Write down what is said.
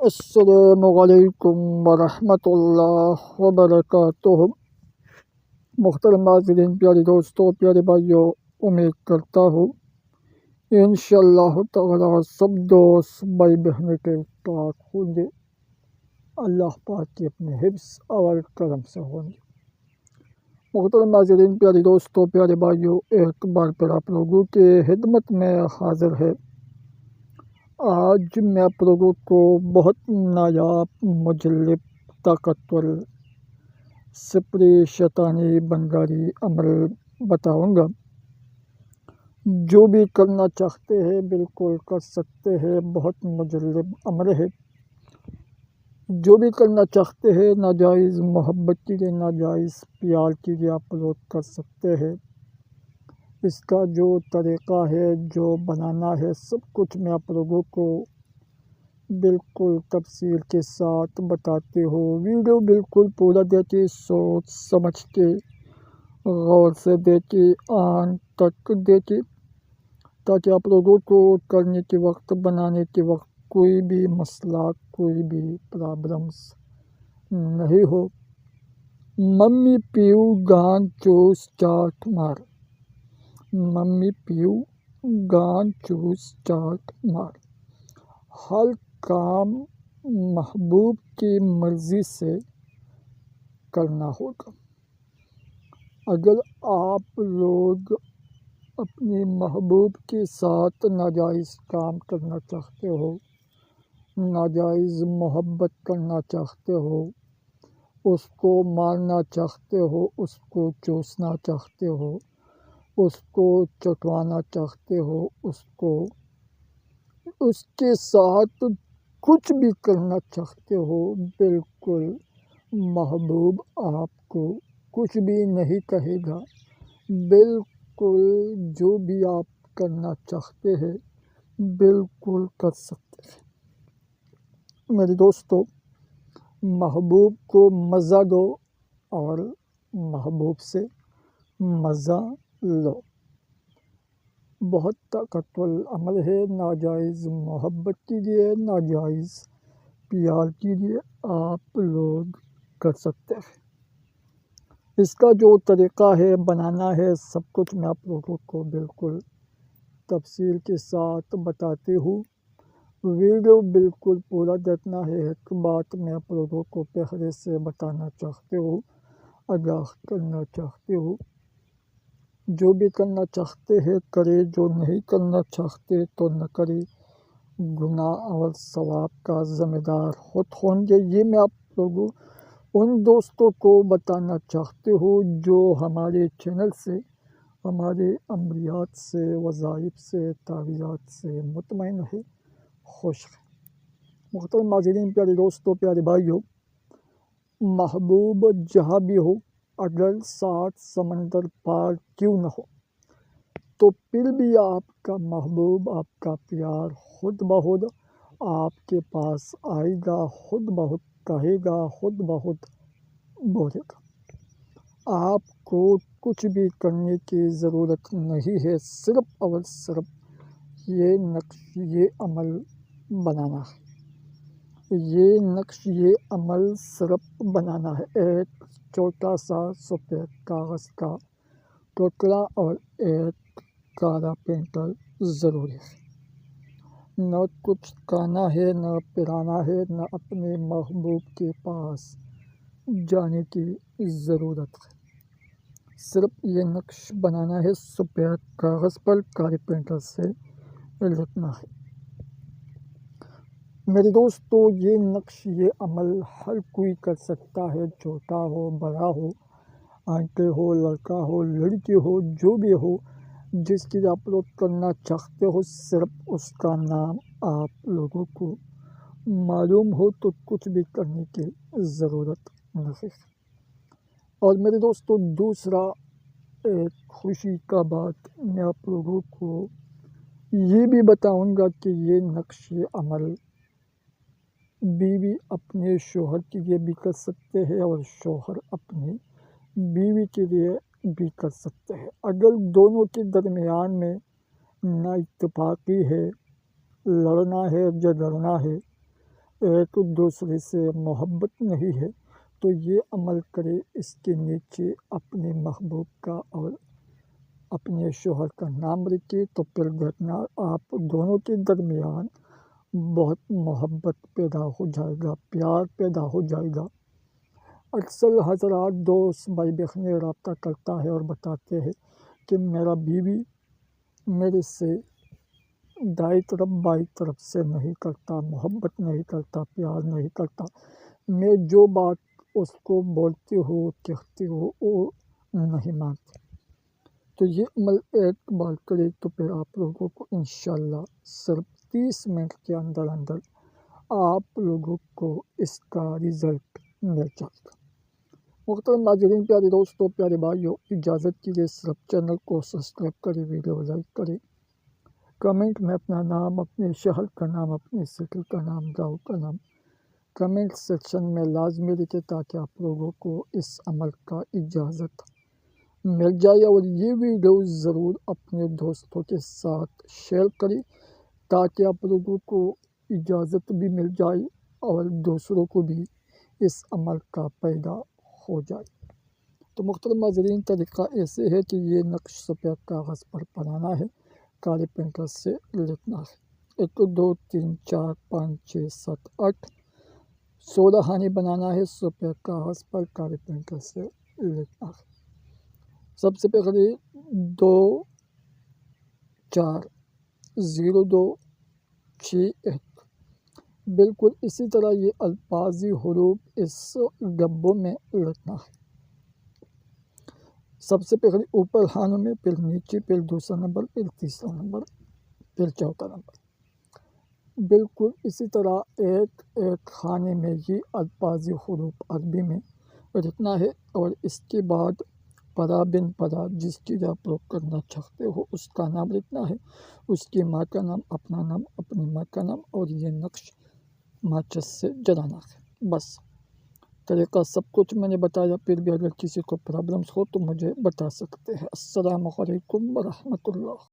السلام علیکم ورحمۃ اللہ وبرکاتہ۔ محترم ناظرین، پیارے دوستوں، پیارے بھائیوں، امید کرتا ہوں انشاءاللہ تعالی سب دوست بھائی بہنوں کے پاک ہوں گے، اللہ پاک کے اپنے حفظ اور کرم سے ہوں گے۔ محترم ناظرین، پیارے دوستوں، پیارے بھائیوں، ایک بار پھر آپ لوگوں کے خدمت میں حاضر ہے۔ آج میں آپ لوگوں کو بہت نایاب، مجلب، طاقتور، سپری شیطانی بنگاری عمل بتاؤں گا۔ جو بھی کرنا چاہتے ہیں بالکل کر سکتے ہیں، بہت مجلب عمل ہے۔ جو بھی کرنا چاہتے ہیں، ناجائز محبت کے لیے، ناجائز پیار کے لیے آپ لوگ کر سکتے ہیں۔ اس کا جو طریقہ ہے، جو بنانا ہے، سب کچھ میں آپ لوگوں کو بالکل تفصیل کے ساتھ بتاتے ہوں۔ ویڈیو بالکل پورا دیکھیں، سوچ سمجھ کے غور سے دیکھیں، آن تک دیکھیں، تاکہ آپ لوگوں کو کرنے کے وقت، بنانے کے وقت کوئی بھی مسئلہ، کوئی بھی پرابلمس نہیں ہو۔ ممی پیو گان چوس چاٹ مار، ممی پیو گان چوس چاٹ مار۔ ہر کام محبوب کی مرضی سے کرنا ہوگا۔ اگر آپ لوگ اپنی محبوب کے ساتھ ناجائز کام کرنا چاہتے ہو، ناجائز محبت کرنا چاہتے ہو، اس کو مارنا چاہتے ہو، اس کو چوسنا چاہتے ہو، اس کو چٹوانا چاہتے ہو، اس کے ساتھ کچھ بھی کرنا چاہتے ہو، بالکل محبوب آپ کو کچھ بھی نہیں کہے گا۔ بالکل جو بھی آپ کرنا چاہتے ہیں، بالکل کر سکتے ہیں۔ میرے دوستو، محبوب کو مزہ دو اور محبوب سے مزہ لو۔ بہت طاقتور عمل ہے، ناجائز محبت کے لیے، ناجائز پیار کے لیے آپ لوگ کر سکتے ہیں۔ اس کا جو طریقہ ہے، بنانا ہے، سب کچھ میں آپ لوگوں کو بالکل تفصیل کے ساتھ بتاتے ہوں۔ ویڈیو بالکل پورا دیکھنا ہے۔ ایک بات میں آپ لوگوں کو پہلے سے بتانا چاہتے ہوں، آگاہ کرنا چاہتے ہوں، جو بھی کرنا چاہتے ہیں کرے، جو نہیں کرنا چاہتے تو نہ کرے۔ گناہ اور ثواب کا ذمہ دار خود ہوں گے۔ یہ میں آپ لوگوں ان دوستوں کو بتانا چاہتے ہوں جو ہمارے چینل سے، ہمارے عملیات سے، وظائف سے، تعویذات سے مطمئن ہے، خوش ہے۔ محترم ناظرین، پیارے دوستوں، پیارے بھائیوں، محبوب جہاں بھی ہو، اگر 7 سمندر پار کیوں نہ ہو، تو پھر بھی آپ کا محبوب، آپ کا پیار خود بخود آپ کے پاس آئے گا، خود بخود کہے گا، خود بخود بولے گا۔ آپ کو کچھ بھی کرنے کی ضرورت نہیں ہے، صرف اور صرف یہ نقش، یہ عمل بنانا ہے۔ یہ نقش، یہ عمل صرف بنانا ہے۔ ایک چھوٹا سا سفید کاغذ کا ٹکڑا اور ایک کالا پینٹر ضروری ہے۔ نہ کچھ کہنا ہے، نہ پڑھانا ہے، نہ اپنے محبوب کے پاس جانے کی ضرورت ہے۔ صرف یہ نقش بنانا ہے، سفید کاغذ پر کالے پینٹر سے لکھنا ہے۔ میرے دوستو، یہ نقش، یہ عمل ہر کوئی کر سکتا ہے، چھوٹا ہو، بڑا ہو، آنٹے ہو، لڑکا ہو، لڑکی ہو، جو بھی ہو، جس کی آپ لوگ کرنا چاہتے ہو، صرف اس کا نام آپ لوگوں کو معلوم ہو تو کچھ بھی کرنے کی ضرورت نہیں۔ اور میرے دوستو، دوسرا ایک خوشی کا بات میں آپ لوگوں کو یہ بھی بتاؤں گا کہ یہ نقش عمل بیوی اپنے شوہر کے لیے بھی کر سکتے ہیں اور شوہر اپنی بیوی کے لیے بھی کر سکتے ہیں۔ اگر دونوں کے درمیان میں نا اتفاقی ہے، لڑنا ہے، جھگڑنا ہے، ایک دوسرے سے محبت نہیں ہے تو یہ عمل کرے، اس کے نیچے اپنے محبوب کا اور اپنے شوہر کا نام رکھے، تو پھر دیکھنا آپ دونوں کے درمیان بہت محبت پیدا ہو جائے گا، پیار پیدا ہو جائے گا۔ اکثر حضرات دوست بھائی بہنیں رابطہ کرتا ہے اور بتاتے ہیں کہ میرا بیوی میرے سے دائیں طرف بائیں طرف سے نہیں کرتا، محبت نہیں کرتا، پیار نہیں کرتا، میں جو بات اس کو بولتی ہوں کہتی ہوں وہ نہیں مانتی۔ تو یہ عمل ایک بار کرے تو پھر آپ لوگوں کو انشاءاللہ صرف 30 منٹ کے اندر اندر آپ لوگوں کو اس کا رزلٹ مل جائے گا۔ محترم ناظرین، پیارے دوستوں، پیارے بھائیوں، اجازت کیجیے صرف چینل کو سبسکرائب کریں، ویڈیو لائک کریں، کمنٹ میں اپنا نام، اپنے شہر کا نام، اپنے سٹی کا نام، گاؤں کا نام کمنٹ سیکشن میں لازمی لکھیں تاکہ آپ لوگوں کو اس عمل کا اجازت مل جائے، اور یہ ویڈیو ضرور اپنے دوستوں کے ساتھ شیئر کریں تاکہ آپ لوگوں کو اجازت بھی مل جائے اور دوسروں کو بھی اس عمل کا پیدا ہو جائے۔ تو محترم ناظرین، طریقہ ایسے ہے کہ یہ نقش سفید کاغذ پر بنانا ہے، کالے پینٹر سے لکھنا ہے۔ 1 2 3 4 5 6 7 8 16 ہانی بنانا ہے، سفید کاغذ پر کالے پینٹر سے لکھنا ہے۔ سب سے پہلے 2 4 0 2 6 1 بالکل اسی طرح یہ الفاظی حروف اس ڈبوں میں لکھنا ہے۔ سب سے پہلے اوپر خانوں میں، پھر نیچے، پھر دوسرا نمبر، پھر تیسرا نمبر، پھر چوتھا نمبر۔ بالکل اسی طرح ایک ایک خانے میں یہ الفاظی حروف عربی میں لکھنا ہے، اور اس کے بعد پرا بن پرا جس چیز آپ لوگ کرنا چاہتے ہو اس کا نام لکھنا ہے، اس کی ماں کا نام، اپنا نام، اپنی ماں کا نام، اور یہ نقش ماچس سے جلانا ہے۔ بس طریقہ سب کچھ میں نے بتایا، پھر بھی اگر کسی کو پرابلمس ہو تو مجھے بتا سکتے ہیں۔ السلام علیکم ورحمۃ اللہ۔